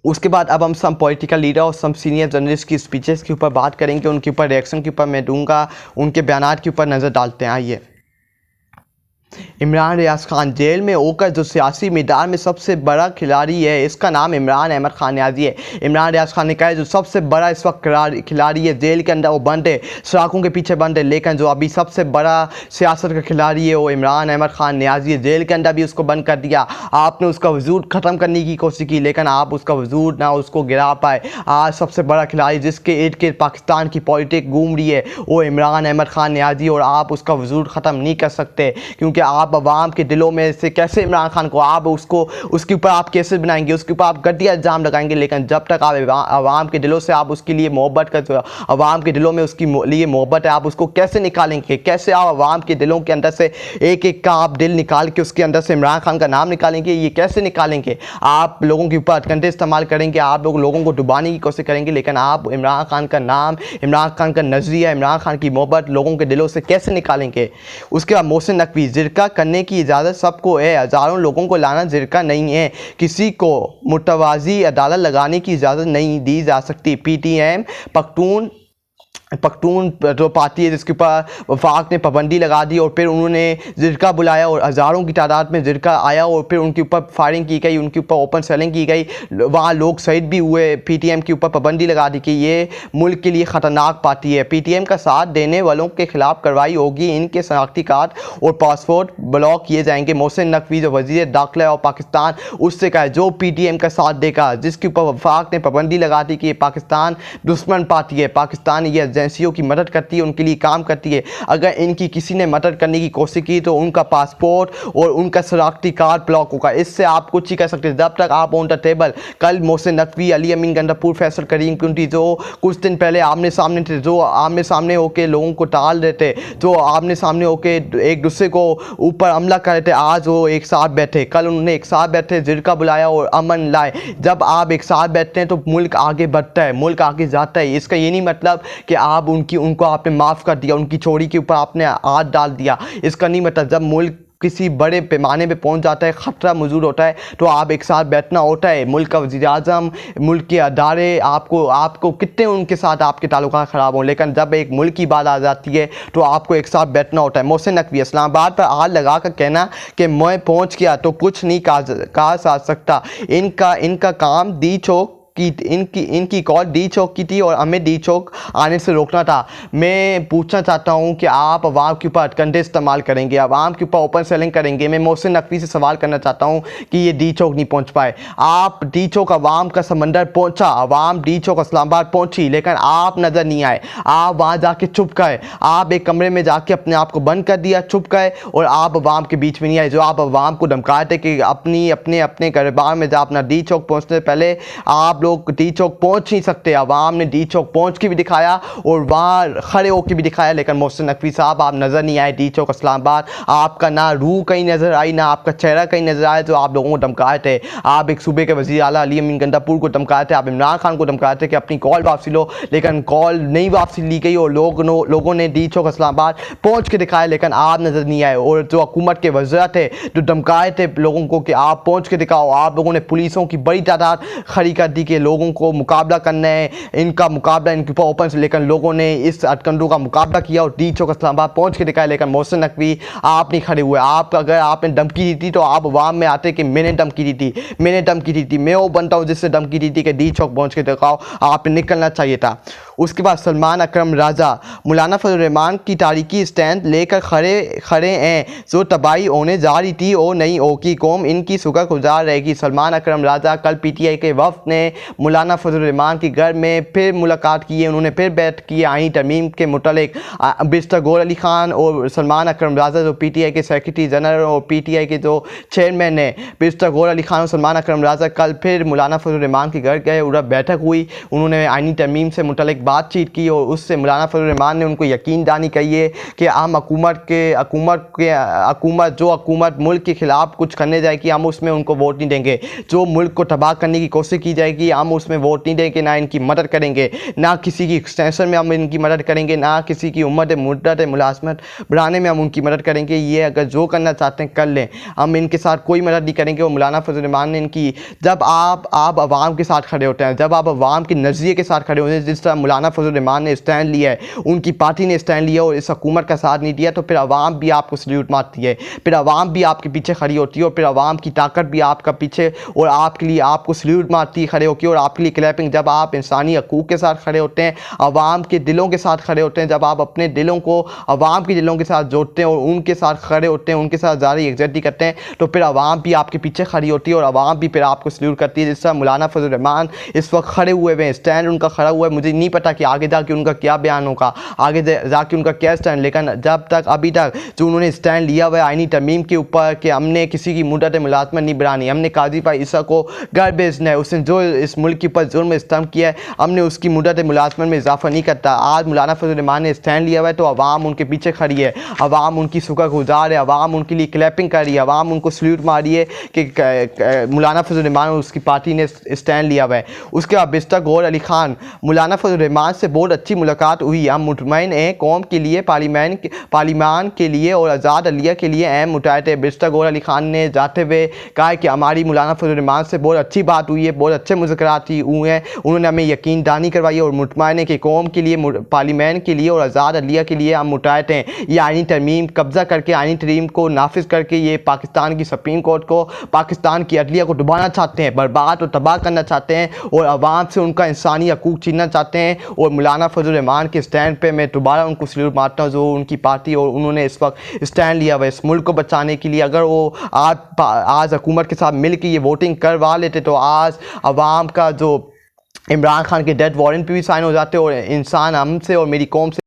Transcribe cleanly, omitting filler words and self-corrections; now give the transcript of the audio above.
उसके बाद अब हम सम पॉलिटिकल लीडर और सम सीनियर जर्नलिस्ट की स्पीचेस के ऊपर बात करेंगे, उनके ऊपर रिएक्शन के ऊपर मैं दूंगा, उनके बयानात के ऊपर नज़र डालते हैं। आइए। इमरान रियाज खान जेल में होकर जो सियासी मैदान में सबसे बड़ा खिलाड़ी है, इसका नाम इमरान अहमद खान नियाज़ी है। इमरान रियाज खान ने कहा है जो सबसे बड़ा इस वक्त खिलाड़ी है जेल के अंदर वो बंद है, सड़कों के पीछे बंद है, लेकिन जो अभी सबसे बड़ा सियासत का खिलाड़ी है वो इमरान अहमद खान नियाज़ी है। जेल के अंदर भी उसको बंद कर दिया, आपने उसका वजूद ख़त्म करने की कोशिश की लेकिन आप उसका वजूद ना उसको गिरा पाए। आज सबसे बड़ा खिलाड़ी जिसके इर्द गिर्द पाकिस्तान की पॉलिटिक घूम रही है वो इमरान अहमद खान नियाज़ी, और आप उसका वजूद ख़त्म नहीं कर सकते, क्योंकि आप अवाम के दिलों में से कैसे इमरान खान को आप उसके ऊपर आप केसेस बनाएंगे, उसके ऊपर आप गड्ढिया इल्ज़ाम लगाएंगे, लेकिन जब तक आप अवाम के दिलों से आप उसके लिए मोहब्बत करते हो, अवाम के दिलों में उसकी लिए मोहब्बत है, आप उसको कैसे निकालेंगे? कैसे आप अवाम के दिलों के अंदर से एक एक का आप दिल निकाल के उसके अंदर से इमरान खान का नाम निकालेंगे? ये कैसे निकालेंगे? आप लोगों के ऊपर हथकंडे इस्तेमाल करेंगे, आप लोगों को डुबाने की कोशिश करेंगे, लेकिन आप इमरान खान का नाम, इमरान खान का नज़रिया, इमरान खान की मोहब्बत लोगों के दिलों से कैसे निकालेंगे? उसके बाद मोहसिन नकवी, जिरका करने की इजाज़त सबको है, हज़ारों लोगों को लाना जिरका नहीं है, किसी को मुतवाज़ी अदालत लगाने की इजाज़त नहीं दी जा सकती। पीटीएम पख्तून जो पार्टी है जिसके ऊपर वफाक ने पाबंदी लगा दी और फिर उन्होंने जिरका बुलाया और हज़ारों की तादाद में जिरका आया और फिर उनके ऊपर फायरिंग की गई, उनके ऊपर ओपन सेलिंग की गई, वहाँ लोग शहीद भी हुए। पीटीएम के ऊपर पाबंदी लगा दी कि ये मुल्क के लिए ख़तरनाक पार्टी है। पीटीएम का साथ देने वालों के खिलाफ कार्रवाई होगी, इनके शनाख्ती कार्ड और पासपोर्ट ब्लॉक किए जाएंगे। मोहसिन नकवी जो वज़ीर दाखिला और पाकिस्तान, उससे कहा जो पीटीएम का साथ देगा, जिसके ऊपर वफाक ने पाबंदी लगा दी कि पाकिस्तान दुश्मन पार्टी है, पाकिस्तान ये एजेंसियों की मदद करती है, उनके लिए काम करती है, अगर इनकी किसी ने मदद करने की कोशिश की तो उनका पासपोर्ट और उनका शनाख्ती कार्ड ब्लॉक होगा। इससे आप कुछ ही कर सकते हैं जब तक आप ऑन द टेबल। कल मोहसिन नकवी, अली अमीन गंडापुर, फैसल करीम कुंटी जो कुछ दिन पहले आमने सामने थे, जो आमने सामने होकर लोगों को टाल देते, जो आमने सामने होकर एक दूसरे को ऊपर हमला कर रहे थे, आज वो एक साथ बैठे। कल उन्होंने एक साथ बैठे, जिरका बुलाया और अमन लाए। जब आप एक साथ बैठते हैं तो मुल्क आगे बढ़ता है, मुल्क आगे जाता है। इसका ये नहीं मतलब कि आप उनको आपने माफ़ कर दिया, उनकी चोरी के ऊपर आपने हाथ डाल दिया, इसका नहीं मतलब। जब मुल्क किसी बड़े पैमाने पे पहुंच जाता है, ख़तरा मौजूद होता है, तो आप एक साथ बैठना होता है। मुल्क का वज़ीर आज़म, मुल्क के अदारे, आपको कितने उनके साथ आपके ताल्लुकात ख़राब हों, लेकिन जब एक मुल्क की बात आ जाती है तो आपको एक साथ बैठना होता है। मोहसिन नकवी इस्लामाबाद पर हाथ लगा कर कहना कि मैं पहुँच गया तो कुछ नहीं कहा जा सकता। इनका काम दी चौक की, इनकी कॉल डी चौक की थी और हमें डी चौक आने से रोकना था। मैं पूछना चाहता हूं कि आप अवाम के ऊपर हथकंडे इस्तेमाल करेंगे, अवाम के ऊपर ओपन सेलिंग करेंगे। मैं मोहसिन नकवी से सवाल करना चाहता हूं कि ये डी चौक नहीं पहुंच पाए। आप डी चौक अवाम का समंदर पहुंचा, अवाम डी चौक इस्लामाबाद पहुंची, लेकिन आप नज़र नहीं आए। आप वहां जाके चुप गए, आप एक कमरे में जाके अपने आप को बंद कर दिया, चुप गए और आप अवाम के बीच में नहीं आए। जो आप अवाम को धमकाए थे कि अपने घरबार में जा, अपना डी चौक पहुँचने से पहले आप लोग डी चौक पहुंच नहीं सकते। अवाम ने डी चौक पहुंच के भी दिखाया और वहाँ खड़े होकर भी दिखाया, लेकिन मोहसिन नकवी साहब आप नज़र नहीं आए डी चौक इस्लामाबाद। आपका ना रूह कहीं नज़र आई, ना आपका चेहरा कहीं नज़र आया। जो आप लोगों को धमकाए थे, आप एक सूबे के वज़ीर आला अली अमीन गंडापुर को धमकाए थे, आप इमरान खान को धमकाए थे कि अपनी कॉल वापसी लो, लेकिन कॉल नहीं वापसी ली गई और लोगों ने डी चौक इस्लामाबाद पहुँच के दिखाया, लेकिन आप नज़र नहीं आए। और जो हुकूमत के वज़ीर थे जो धमकाए थे लोगों को कि आप पहुँच के दिखाओ, आप लोगों ने पुलिसों की बड़ी तादाद खड़ी कर दी कि लोगों को मुकाबला करना है, इनका मुकाबला इनके ऊपर ओपन से, लेकिन लोगों ने इस हथकंडों का मुकाबला किया और डी चौक इस्लामाबाद पहुंच के दिखाया। लेकिन मोहसिन नकवी आप नहीं खड़े हुए। अगर आपने धमकी दी थी तो आप अवाम में आते कि मैंने धमकी दी थी, मैं वो बनता हूँ जिससे धमकी दी थी कि डी चौक पहुँच के दिखाओ, आपने निकलना चाहिए था। उसके बाद सलमान अकरम राजा, मौलाना फजल रहमान की तारीखी स्टैंड लेकर खड़े हैं, जो तबाही होने जा रही थी वो नहीं होगी, कौम इनकी शुक्रगुजार रहेगी। सलमान अकरम राजा कल पीटीआई के वफ्द ने मौलाना फजल रहमान के घर में फिर मुलाकात की है, उन्होंने फिर बैठ की आईनी तरमीम के मुतालिक। बैरिस्टर गौहर अली खान और सलमान अकरम राजा जो पीटीआई के सेक्रेटरी जनरल और पीटीआई के जो चेयरमैन हैं, बैरिस्टर गौहर अली खान और सलमान अकरम राजा कल फिर मौलाना फजल रहमान के घर गए, उधर बैठक हुई, उन्होंने आईनी तरमीम से मुतालिक बातचीत की और उससे मौलाना फजल रहमान ने उनको यकीन दहानी कही है कि हम हुकूमत मुल्क के ख़िलाफ़ कुछ करने जाएगी हम उसमें उनको वोट नहीं देंगे। जो मुल्क को तबाह करने की कोशिश की जाएगी हम उसमें वोट नहीं देंगे, ना इनकी मदद करेंगे, ना किसी की एक्सटेंशन में हम इनकी मदद करेंगे, ना किसी की मुद्दत मुलाजमत बढ़ाने में हम उनकी मदद करेंगे। ये अगर जो करना चाहते हैं कर लें, हम इनके साथ कोई मदद नहीं करेंगे। और मौलाना फजल रहमान ने इनकी, जब आप आवाम के साथ खड़े होते हैं, जब आप आवाम के नज़रिए के साथ खड़े होते हैं, जिस तरह मौलाना फजल रहमान ने स्टैंड लिया है, उनकी पार्टी ने स्टैंड लिया और इस हुकूमत का साथ नहीं दिया, तो फिर आवाम भी आपको सल्यूट मारती है, फिर आवाम भी आपके पीछे खड़ी होती है और फिर आवाम की ताकत भी आपका पीछे और आपके लिए आपको सल्यूट मारती है खड़े होकर और आपके लिए क्लैपिंग। जब आप इंसानी हकूक़ के साथ खड़े होते हैं, आवाम के दिलों के साथ खड़े होते हैं, जब आप अपने दिलों को आवाम के दिलों के साथ जोड़ते हैं और उनके साथ खड़े होते हैं, उनके साथ जारी यकजहती करते हैं, तो फिर आवाम भी आपके पीछे खड़ी होती है और आवाम भी फिर आपको सल्यूट करती है। जिस तरह मौलाना फजल रहमान इस वक्त खड़े हुए हैं, स्टैंड उनका खड़ा हुआ है। मुझे नहीं पता कि आगे जाके उनका क्या बयान होगा, आगे जाके उनका क्या स्टैंड, लेकिन जब तक अभी तक जो उन्होंने स्टैंड लिया हुआ है आईनी तरमीम के ऊपर कि हमने किसी की मुद्दत मुलाजमत नहीं बढ़ानी, हमने काजी भाई ईसा को घर भेजना है, उसने जो इस मुल्क के ऊपर जुल्म इस्तेमाल किया है, हमने उसकी मुद्दत मुलाजमत में इजाफा नहीं करता। आज मौलाना फजल रहमान ने स्टैंड लिया हुआ है तो आवाम उनके पीछे खड़ी है, आवाम उनकी शुक्रगुजार है, आवाम उनके लिए क्लैपिंग कर रही है, आवाम उनको सल्यूट मार रही है कि मौलाना फजल रहमान और उसकी पार्टी ने स्टैंड लिया हुआ है। उसके बाद बिस्तर गौहर अली खान, मौलाना फजल रहमान से बहुत अच्छी मुलाकात हुई, हम मुतमईन हैं कौम के लिए, पार्लिमान के लिए और आज़ाद अलिया के लिए अहम मुताहद है। बिस्तर गौहर अली खान ने जाते हुए कहा कि हमारी मौलाना फजल रहमान से बहुत अच्छी बात हुई है, बहुत अच्छे मुज़ाकरात हुए हैं, उन्होंने हमें यकीन दहानी करवाई है और मुतमईन है कि कौम के लिए, पार्लियामेंट के लिए और आज़ाद अलिया के लिए हम मुताहद हैं। ये आईनी तरमीम कब्ज़ा करके, आईनी तरमीम को नाफिज करके ये पाकिस्तान की सुप्रीम कोर्ट को, पाकिस्तान की अदलिया को डुबाना चाहते हैं, बर्बाद और तबाह करना चाहते हैं और आवाम से उनका इंसानी हकूक़ छीनना चाहते हैं। और मौलाना फजल रहमान के स्टैंड पे मैं दोबारा उनको सल्यूट मारता हूँ, जो उनकी पार्टी और उन्होंने इस वक्त स्टैंड लिया हुआ है इस मुल्क को बचाने के लिए। अगर वो आज हुकूमत के साथ मिल के ये वोटिंग करवा लेते तो आज आवाम का जो इमरान खान के डेथ वारंट पे भी साइन हो जाते और इंसान हमसे और मेरी कौम से